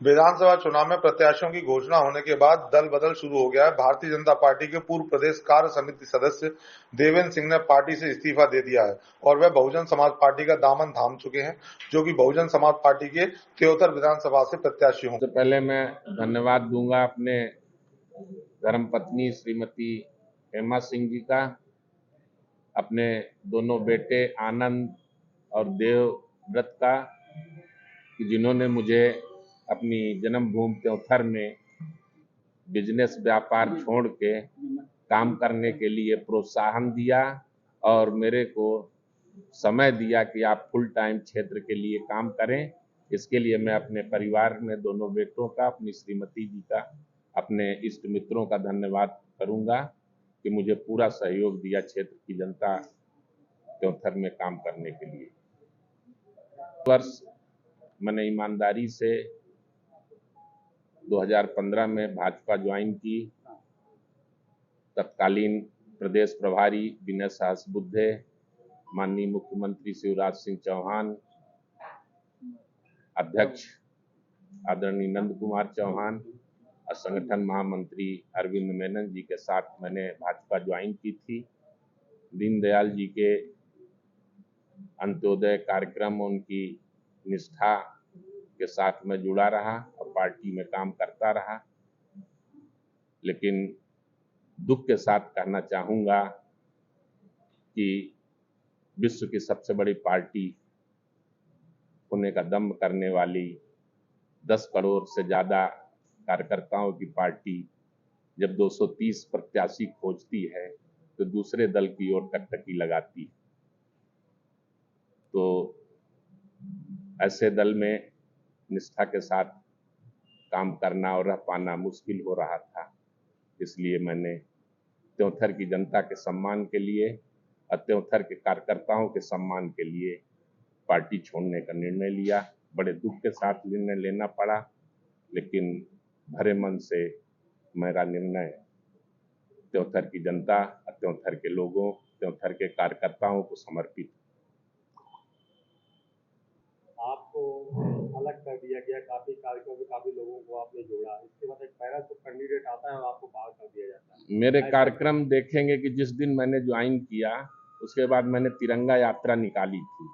विधानसभा चुनाव में प्रत्याशियों की घोषणा होने के बाद दल बदल शुरू हो गया है। भारतीय जनता पार्टी के पूर्व प्रदेश कार्य समिति सदस्य देवेंद्र सिंह ने पार्टी से इस्तीफा दे दिया है और वह बहुजन समाज पार्टी का दामन थाम चुके हैं, जो कि बहुजन समाज पार्टी के त्योतर विधानसभा से प्रत्याशी होंगे। सबसे पहले मैं धन्यवाद दूंगा अपने धर्मपत्नी श्रीमती हेमा सिंह जी का, अपने दोनों बेटे आनंद और देवव्रत का, कि जिन्होंने मुझे अपनी जन्मभूमि त्योंथर में बिजनेस व्यापार छोड़ के काम करने के लिए प्रोत्साहन दिया और मेरे को समय दिया कि आप फुल टाइम क्षेत्र के लिए काम करें। इसके लिए मैं अपने परिवार में दोनों बेटों का, अपनी श्रीमती जी का, अपने इष्ट मित्रों का धन्यवाद करूंगा कि मुझे पूरा सहयोग दिया क्षेत्र की जनता त्योंथर में काम करने के लिए। वर्ष मैंने ईमानदारी से 2015 में भाजपा ज्वाइन की। तत्कालीन प्रदेश प्रभारी विनय सहस्त्रबुद्धे, माननीय मुख्यमंत्री शिवराज सिंह चौहान, अध्यक्ष आदरणीय नंद कुमार चौहान और संगठन महामंत्री अरविंद मेनन जी के साथ मैंने भाजपा ज्वाइन की थी। दीनदयाल जी के अंत्योदय कार्यक्रम, उनकी निष्ठा के साथ मैं जुड़ा रहा और पार्टी में काम करता रहा। लेकिन दुख के साथ कहना चाहूंगा कि विश्व की सबसे बड़ी पार्टी होने का दम्भ करने वाली 10 करोड़ से ज्यादा कार्यकर्ताओं की पार्टी जब 230 प्रत्याशी खोजती है तो दूसरे दल की ओर टकटकी लगाती है। तो ऐसे दल में निष्ठा के साथ काम करना और रह पाना मुश्किल हो रहा था। इसलिए मैंने त्योंथर की जनता के सम्मान के लिए और त्योंथर के कार्यकर्ताओं के सम्मान के लिए पार्टी छोड़ने का निर्णय लिया। बड़े दुख के साथ निर्णय लेना पड़ा, लेकिन भरे मन से मेरा निर्णय त्योंथर की जनता, त्योंथर के लोगों, त्योंथर के कार्यकर्ताओं को समर्पित। आपको अलग कर दिया गया, काफी कार्यक्रम में काफी लोगों को आपने जोड़ा, इसके बाद एक पैराशूट कैंडिडेट आता है और आपको बाहर कर दिया जाता है। मेरे कार्यक्रम देखेंगे कि जिस दिन मैंने ज्वाइन किया उसके बाद मैंने तिरंगा यात्रा निकाली थी।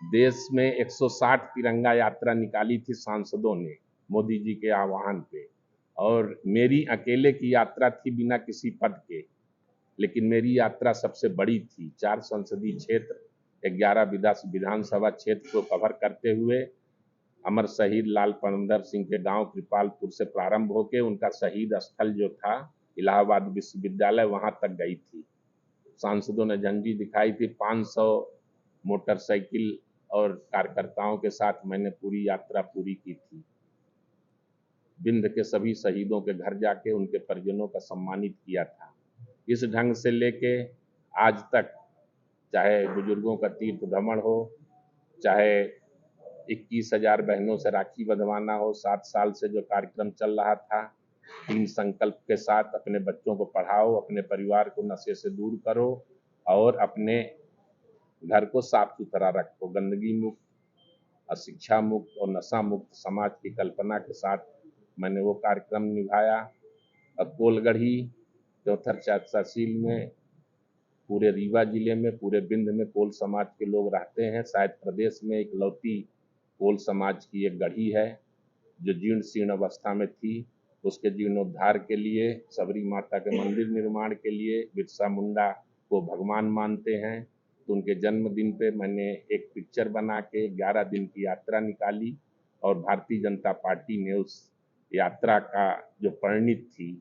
देश में 160 तिरंगा यात्रा निकाली थी सांसदों ने मोदी जी के आह्वान पे, और मेरी अकेले की यात्रा थी बिना किसी पद के। लेकिन मेरी यात्रा सबसे बड़ी थी। 4 संसदीय क्षेत्र, 11 विधानसभा क्षेत्र को कवर करते हुए अमर शहीद लाल परमदर सिंह के गांव कृपालपुर से प्रारंभ होकर उनका शहीद स्थल जो था इलाहाबाद विश्वविद्यालय, वहां तक गई थी। सांसदों ने झंडी दिखाई थी। 500 मोटरसाइकिल और कार्यकर्ताओं के साथ मैंने पूरी यात्रा पूरी की थी। विंध्य के सभी शहीदों के घर जाके उनके परिजनों का सम्मानित किया था। इस ढंग से लेके आज तक, चाहे बुजुर्गों का तीर्थ भ्रमण हो, चाहे 21,000 बहनों से राखी बंधवाना हो, 7 साल से जो कार्यक्रम चल रहा था, 3 संकल्प के साथ अपने बच्चों को पढ़ाओ, अपने परिवार को नशे से दूर करो और अपने घर को साफ सुथरा रखो, गंदगी मुक्त, अशिक्षा मुक्त और नशा मुक्त समाज की कल्पना के साथ मैंने वो कार्यक्रम निभाया। और कोलगढ़ी त्योंथर तहसील में, पूरे रीवा जिले में, पूरे विंध्य में कोल समाज के लोग रहते हैं। शायद प्रदेश में इकलौती कोल समाज की एक गढ़ी है जो जीर्ण शीर्ण अवस्था में थी। उसके जीर्णोद्धार के लिए, सबरी माता के मंदिर निर्माण के लिए बिरसा मुंडा को भगवान मानते हैं, तो उनके जन्मदिन पे मैंने एक पिक्चर बना के 11 दिन की यात्रा निकाली और भारतीय जनता पार्टी ने उस यात्रा का जो परिणित थी,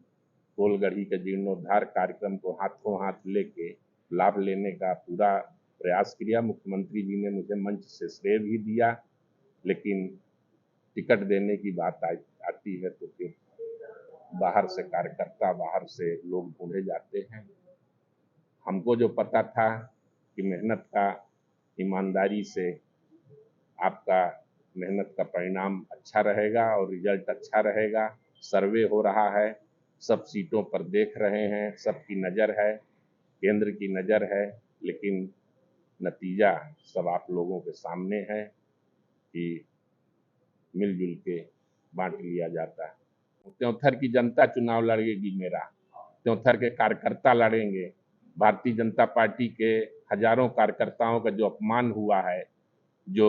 कोलगढ़ी के जीर्णोद्धार कार्यक्रम को हाथों हाथ लेके लाभ लेने का पूरा प्रयास किया। मुख्यमंत्री जी ने मुझे मंच से श्रेय भी दिया, लेकिन टिकट देने की बात आती है तो फिर बाहर से कार्यकर्ता, बाहर से लोग ढूंढे जाते हैं। हमको जो पता था कि मेहनत का, ईमानदारी से आपका मेहनत का परिणाम अच्छा रहेगा और रिजल्ट अच्छा रहेगा। सर्वे हो रहा है, सब सीटों पर देख रहे हैं, सबकी नज़र है, केंद्र की नज़र है, लेकिन नतीजा सब आप लोगों के सामने है कि मिलजुल के बांट लिया जाता है। त्योंथर की जनता चुनाव लड़ेगी मेरा, त्योंथर के कार्यकर्ता लड़ेंगे। भारतीय जनता पार्टी के हजारों कार्यकर्ताओं का जो अपमान हुआ है, जो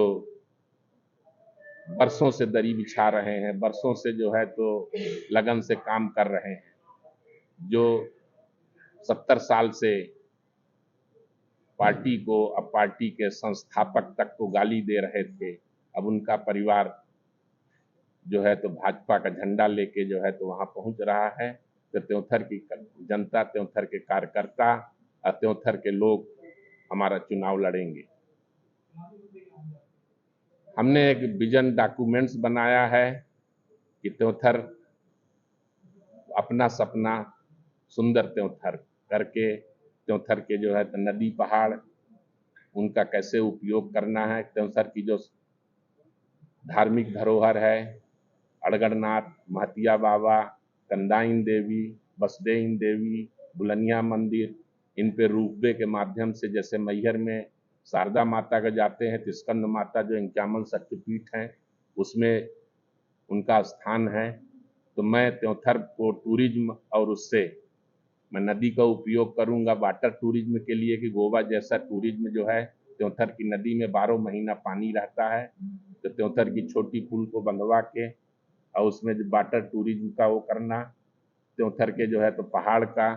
बरसों से दरी बिछा रहे हैं, बरसों से जो है तो लगन से काम कर रहे हैं, जो 70 साल से पार्टी को, अब पार्टी के संस्थापक तक को गाली दे रहे थे, अब उनका परिवार जो है तो भाजपा का झंडा लेके जो है तो वहां पहुंच रहा है। तो त्योंथर की जनता, त्योंथर के कार्यकर्ता और त्योंथर के लोग हमारा चुनाव लड़ेंगे। हमने एक विजन डॉक्यूमेंट्स बनाया है कि त्योंथर अपना सपना सुंदर त्योंथर करके, त्योंथर के जो है तो नदी पहाड़ उनका कैसे उपयोग करना है, त्योंथर की जो धार्मिक धरोहर है, अड़गड़नाथ, महतिया बाबा, कंदाइन देवी, बसदेइन देवी, बुलनिया मंदिर, इन पे रोपवे के माध्यम से, जैसे मैहर में शारदा माता का जाते हैं तो स्कंद माता जो 51 शक्तिपीठ हैं उसमें उनका स्थान है। तो मैं त्योंथर को टूरिज्म और उससे मैं नदी का उपयोग करूंगा वाटर टूरिज्म के लिए, कि गोवा जैसा टूरिज्म जो है, त्योंथर की नदी में 12 महीना पानी रहता है, तो त्योंथर की छोटी पुल को बंधवा के और उसमें जो वाटर टूरिज्म का वो करना, त्योंथर के जो है तो पहाड़ का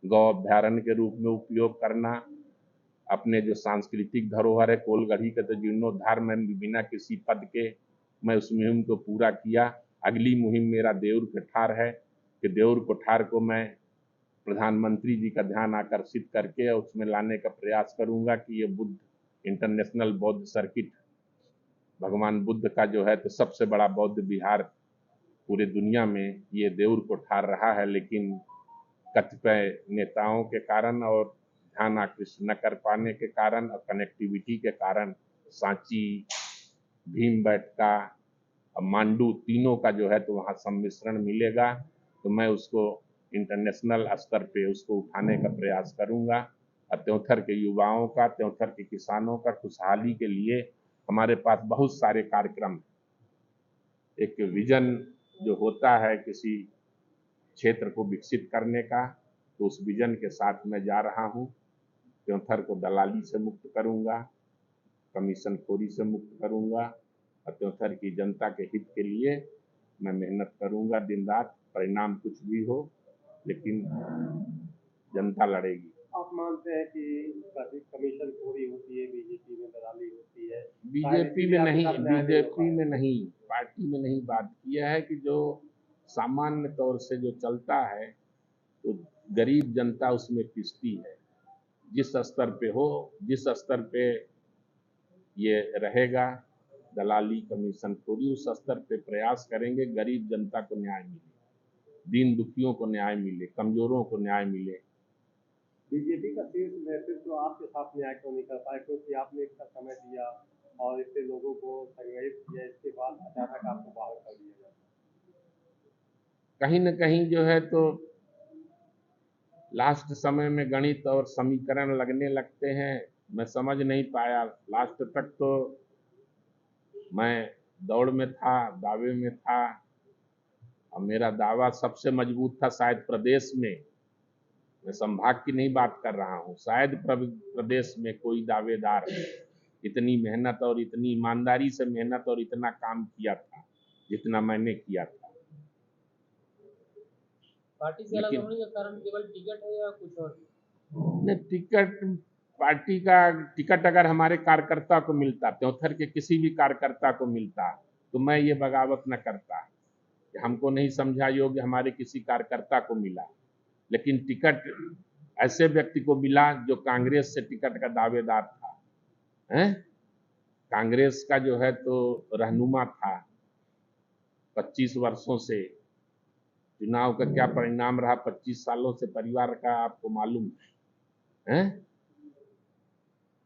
गौ अभ्यारण्य के रूप में उपयोग करना, अपने जो सांस्कृतिक धरोहर है कोलगढ़ी का तो जीर्णोद्धार में बिना किसी पद के मैं उस मुहिम को पूरा किया। अगली मुहिम मेरा देउर कोठार है कि देउर कोठार को मैं प्रधानमंत्री जी का ध्यान आकर्षित करके उसमें लाने का प्रयास करूंगा कि ये बुद्ध इंटरनेशनल बौद्ध सर्किट, भगवान बुद्ध का जो है तो सबसे बड़ा बौद्ध विहार पूरे दुनिया में ये देउर कोठार रहा है, लेकिन कतिपय नेताओं के कारण और ध्यान आकृष्ट न कर पाने के कारण और कनेक्टिविटी के कारण सांची, भीमबेटका और मांडू तीनों का जो है तो वहाँ सम्मिश्रण मिलेगा। तो मैं उसको इंटरनेशनल स्तर पे उसको उठाने का प्रयास करूंगा और त्योंथर के युवाओं का, त्योंथर के किसानों का खुशहाली के लिए हमारे पास बहुत सारे कार्यक्रम हैं। एक विजन जो होता है किसी क्षेत्र को विकसित करने का, तो उस विजन के साथ मैं जा रहा हूँ। त्योंथर को दलाली से मुक्त करूंगा, कमीशन खोरी से मुक्त करूंगा और त्योंथर की जनता के हित के लिए मैं मेहनत करूंगा दिन रात। परिणाम कुछ भी हो, लेकिन जनता लड़ेगी। आप मानते हैं कि कमीशन खोरी होती है, बीजेपी में दलाली होती है? बीजेपी में नहीं, बीजेपी में नहीं, पार्टी में नहीं बात किया है कि जो सामान्य तौर से जो चलता है तो गरीब जनता उसमें पिसती है। जिस स्तर पे हो, जिस स्तर पे ये रहेगा दलाली कमीशन खोरी, उस स्तर पे प्रयास करेंगे गरीब जनता को न्याय मिले, दीन दुखियों को न्याय मिले, कमजोरों को न्याय मिले। बीजेपी का शीर्ष नेतृत्व आपके साथ न्याय क्यों नहीं कर पाए? क्योंकि आपने इतना समय दिया और इतने लोगों को संगठित किया, इसके बाद अचानक आपको बाहर कर दिया जाता है। कहीं न कहीं जो है तो लास्ट समय में गणित और समीकरण लगने लगते हैं, मैं समझ नहीं पाया। लास्ट तक तो मैं दौड़ में था, दावे में था और मेरा दावा सबसे मजबूत था शायद प्रदेश में। मैं संभाग की नहीं बात कर रहा हूँ, शायद प्रदेश में कोई दावेदार इतनी मेहनत और इतनी ईमानदारी से मेहनत और इतना काम किया था जितना मैंने किया था। पार्टी से अलग होने का कारण केवल टिकट है या कुछ और? नहीं, टिकट, पार्टी का टिकट अगर हमारे कार्यकर्ता को मिलता, त्योंथर के किसी भी कार्यकर्ता को मिलता, तो मैं ये बगावत न करता कि हमको नहीं समझा योग्य, हमारे किसी कार्यकर्ता को मिला। लेकिन टिकट ऐसे व्यक्ति को मिला जो कांग्रेस से टिकट का दावेदार था, हैं? कांग्रेस का जो है तो रहनुमा था 25 वर्षों से। चुनाव का क्या परिणाम रहा 25 सालों से परिवार का आपको मालूम है?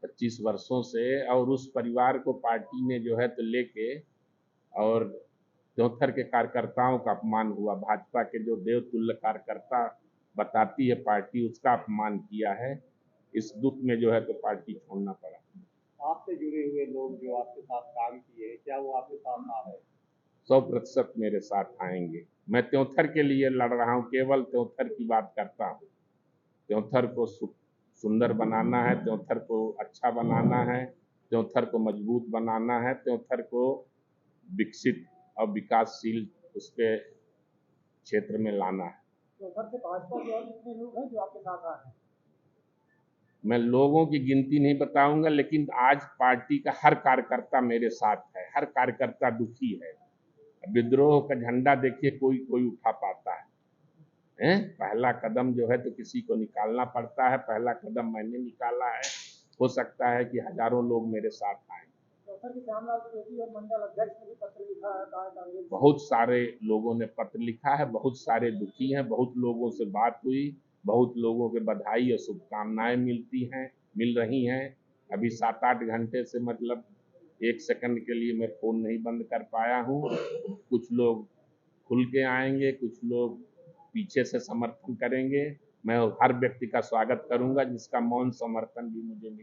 25 वर्षों से, और उस परिवार को पार्टी ने जो है तो लेके और त्योंथर के कार्यकर्ताओं का अपमान हुआ। भाजपा के जो देवतुल्य कार्यकर्ता बताती है पार्टी, उसका अपमान किया है। इस दुख में जो है तो पार्टी छोड़ना पड़ा। आपसे जुड़े हुए लोग जो आपके साथ काम किए, क्या वो आपके साथ आ रहे हैं? 100% मेरे साथ आएंगे। मैं त्योंथर के लिए लड़ रहा हूँ, केवल त्योंथर की बात करता हूँ। त्योंथर को सुंदर बनाना है, त्योंथर को अच्छा बनाना है, त्योंथर को मजबूत बनाना है, त्योंथर को विकसित और विकासशील उसके क्षेत्र में लाना है। तो घर से भाजपा के और कितने लोग हैं जो आपके साथ आ रहे हैं? मैं लोगों की गिनती नहीं बताऊंगा, लेकिन आज पार्टी का हर कार्यकर्ता मेरे साथ है, हर कार्यकर्ता दुखी है। विद्रोह का झंडा देखिए कोई कोई उठा पाता है, पहला कदम जो है तो किसी को निकालना पड़ता है। पहला कदम मैंने निकाला है, हो सकता है कि हजारों लोग मेरे साथ आए। त्योंथर के श्यामलाल त्रिवेदी और मंडल अध्यक्ष ने भी पत्र लिखा है, कहा कांग्रेस बहुत सारे लोगों ने पत्र लिखा है, बहुत सारे दुखी हैं, बहुत लोगों से बात हुई, बहुत लोगों के बधाई और शुभकामनाएं मिल रही हैं। अभी 7-8 घंटे से मतलब 1 सेकंड के लिए मैं फोन नहीं बंद कर पाया हूँ। कुछ लोग खुल के आएंगे, कुछ लोग पीछे से समर्थन करेंगे। मैं हर व्यक्ति का स्वागत करूंगा जिसका मौन समर्थन भी मुझे मिले।